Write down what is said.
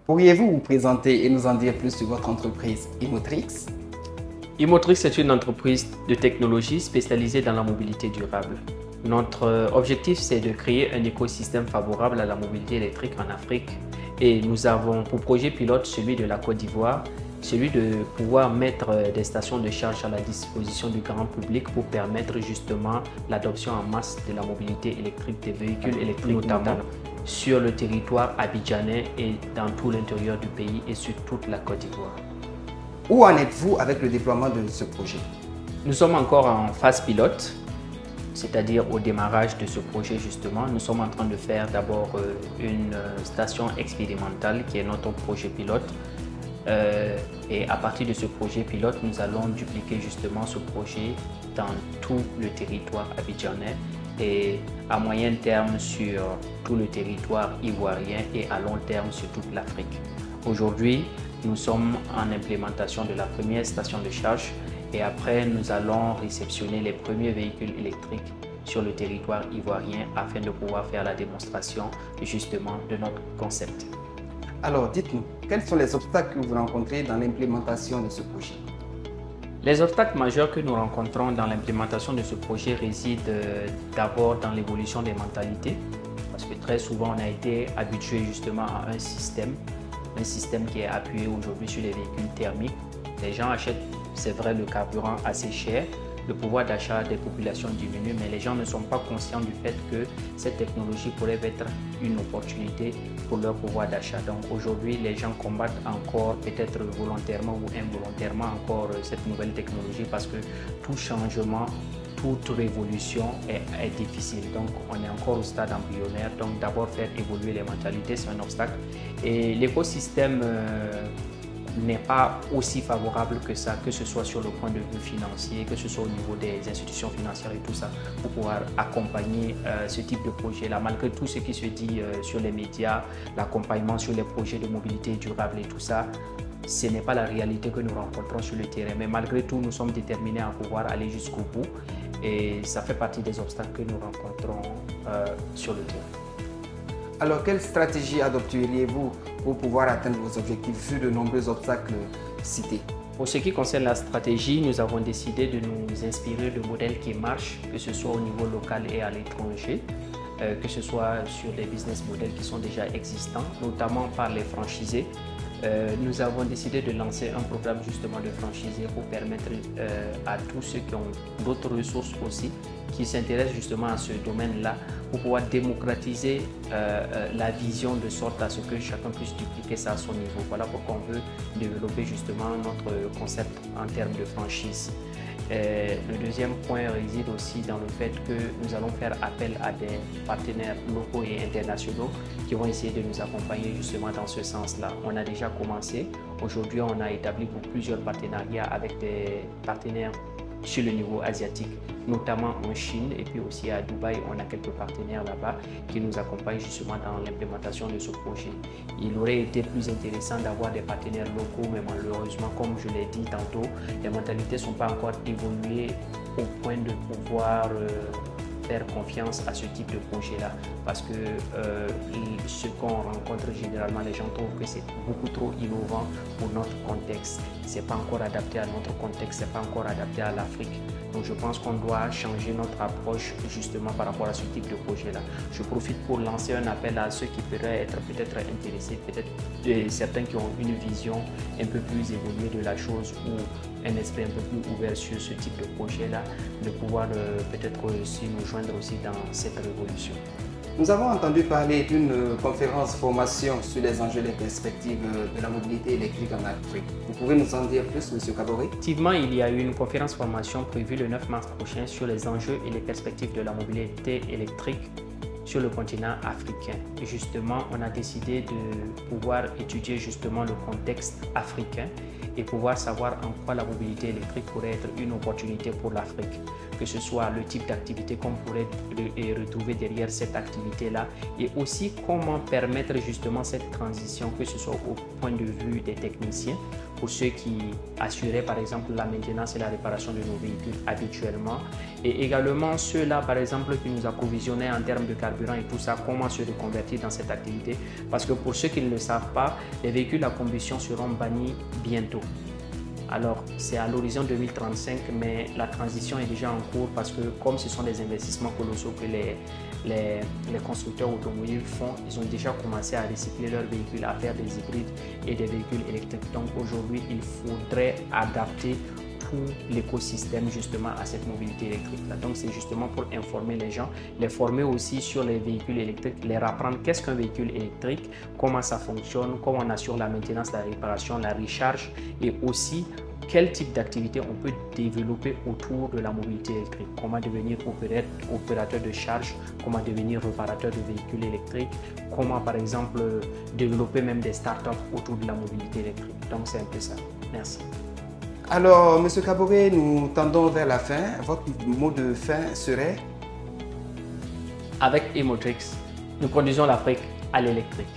Pourriez-vous vous présenter et nous en dire plus sur votre entreprise Imotrix? Imotrix est une entreprise de technologie spécialisée dans la mobilité durable. Notre objectif, c'est de créer un écosystème favorable à la mobilité électrique en Afrique. Et nous avons pour projet pilote celui de la Côte d'Ivoire, celui de pouvoir mettre des stations de charge à la disposition du grand public pour permettre justement l'adoption en masse de la mobilité électrique des véhicules électriques, notamment sur le territoire abidjanais et dans tout l'intérieur du pays et sur toute la Côte d'Ivoire. Où en êtes-vous avec le déploiement de ce projet? Nous sommes encore en phase pilote, c'est-à-dire au démarrage de ce projet justement. Nous sommes en train de faire d'abord une station expérimentale qui est notre projet pilote. Et à partir de ce projet pilote, nous allons dupliquer justement ce projet dans tout le territoire abidjanais et à moyen terme sur tout le territoire ivoirien et à long terme sur toute l'Afrique. Aujourd'hui, nous sommes en implémentation de la première station de charge et après nous allons réceptionner les premiers véhicules électriques sur le territoire ivoirien afin de pouvoir faire la démonstration justement de notre concept. Alors dites-nous, quels sont les obstacles que vous rencontrez dans l'implémentation de ce projet? Les obstacles majeurs que nous rencontrons dans l'implémentation de ce projet résident d'abord dans l'évolution des mentalités, parce que très souvent on a été habitué justement à un système qui est appuyé aujourd'hui sur les véhicules thermiques. Les gens achètent, c'est vrai, le carburant assez cher, le pouvoir d'achat des populations diminue, mais les gens ne sont pas conscients du fait que cette technologie pourrait être une opportunité pour leur pouvoir d'achat. Donc aujourd'hui, les gens combattent encore, peut-être volontairement ou involontairement, encore cette nouvelle technologie parce que tout changement, toute révolution est difficile. Donc on est encore au stade embryonnaire. Donc d'abord faire évoluer les mentalités, c'est un obstacle. Et l'écosystème n'est pas aussi favorable que ça, que ce soit sur le point de vue financier, que ce soit au niveau des institutions financières et tout ça, pour pouvoir accompagner ce type de projet-là. Malgré tout ce qui se dit sur les médias, l'accompagnement sur les projets de mobilité durable et tout ça, ce n'est pas la réalité que nous rencontrons sur le terrain. Mais malgré tout, nous sommes déterminés à pouvoir aller jusqu'au bout et ça fait partie des obstacles que nous rencontrons sur le terrain. Alors, quelle stratégie adopteriez-vous pour pouvoir atteindre vos objectifs vu de nombreux obstacles cités? Pour ce qui concerne la stratégie, nous avons décidé de nous inspirer de modèles qui marchent, que ce soit au niveau local et à l'étranger, que ce soit sur des business models qui sont déjà existants, notamment par les franchisés. Nous avons décidé de lancer un programme justement de franchisés pour permettre à tous ceux qui ont d'autres ressources aussi, qui s'intéressent justement à ce domaine-là, pour pouvoir démocratiser la vision de sorte à ce que chacun puisse dupliquer ça à son niveau. Voilà pourquoi on veut développer justement notre concept en termes de franchise. Le deuxième point réside aussi dans le fait que nous allons faire appel à des partenaires locaux et internationaux qui vont essayer de nous accompagner justement dans ce sens-là. On a déjà commencé. Aujourd'hui, on a établi plusieurs partenariats avec des partenaires sur le niveau asiatique, notamment en Chine et puis aussi à Dubaï, on a quelques partenaires là-bas qui nous accompagnent justement dans l'implémentation de ce projet. Il aurait été plus intéressant d'avoir des partenaires locaux, mais malheureusement, comme je l'ai dit tantôt, les mentalités ne sont pas encore évoluées au point de pouvoir faire confiance à ce type de projet-là parce que ce qu'on rencontre généralement, les gens trouvent que c'est beaucoup trop innovant pour notre contexte. C'est pas encore adapté à notre contexte, c'est pas encore adapté à l'Afrique. Donc je pense qu'on doit changer notre approche justement par rapport à ce type de projet-là. Je profite pour lancer un appel à ceux qui pourraient être peut-être intéressés, peut-être certains qui ont une vision un peu plus évoluée de la chose ou un esprit un peu plus ouvert sur ce type de projet-là, de pouvoir peut-être aussi nous joindre aussi dans cette révolution. Nous avons entendu parler d'une conférence formation sur les enjeux et les perspectives de la mobilité électrique en Afrique. Vous pouvez nous en dire plus, M. Kaboré? Effectivement, il y a eu une conférence formation prévue le 9 mars prochain sur les enjeux et les perspectives de la mobilité électrique sur le continent africain. Et justement, on a décidé de pouvoir étudier justement le contexte africain et pouvoir savoir en quoi la mobilité électrique pourrait être une opportunité pour l'Afrique, que ce soit le type d'activité qu'on pourrait retrouver derrière cette activité-là et aussi comment permettre justement cette transition, que ce soit au point de vue des techniciens, pour ceux qui assuraient par exemple la maintenance et la réparation de nos véhicules habituellement, et également ceux-là par exemple qui nous approvisionnaient en termes de carburant et tout ça, comment se reconvertir dans cette activité, parce que pour ceux qui ne le savent pas, les véhicules à combustion seront bannis bientôt. Alors, c'est à l'horizon 2035, mais la transition est déjà en cours parce que comme ce sont des investissements colossaux que les constructeurs automobiles font, ils ont déjà commencé à recycler leurs véhicules, à faire des hybrides et des véhicules électriques. Donc aujourd'hui, il faudrait adapter tout l'écosystème justement à cette mobilité électrique. Donc c'est justement pour informer les gens, les former aussi sur les véhicules électriques, leur apprendre qu'est-ce qu'un véhicule électrique, comment ça fonctionne, comment on assure la maintenance, la réparation, la recharge et aussi quel type d'activité on peut développer autour de la mobilité électrique, comment devenir opérateur de charge, comment devenir réparateur de véhicules électriques, comment par exemple développer même des startups autour de la mobilité électrique. Donc c'est un peu ça. Merci. Alors, M. Kaboré, nous tendons vers la fin. Votre mot de fin serait? Avec Emotrix, nous conduisons l'Afrique à l'électrique.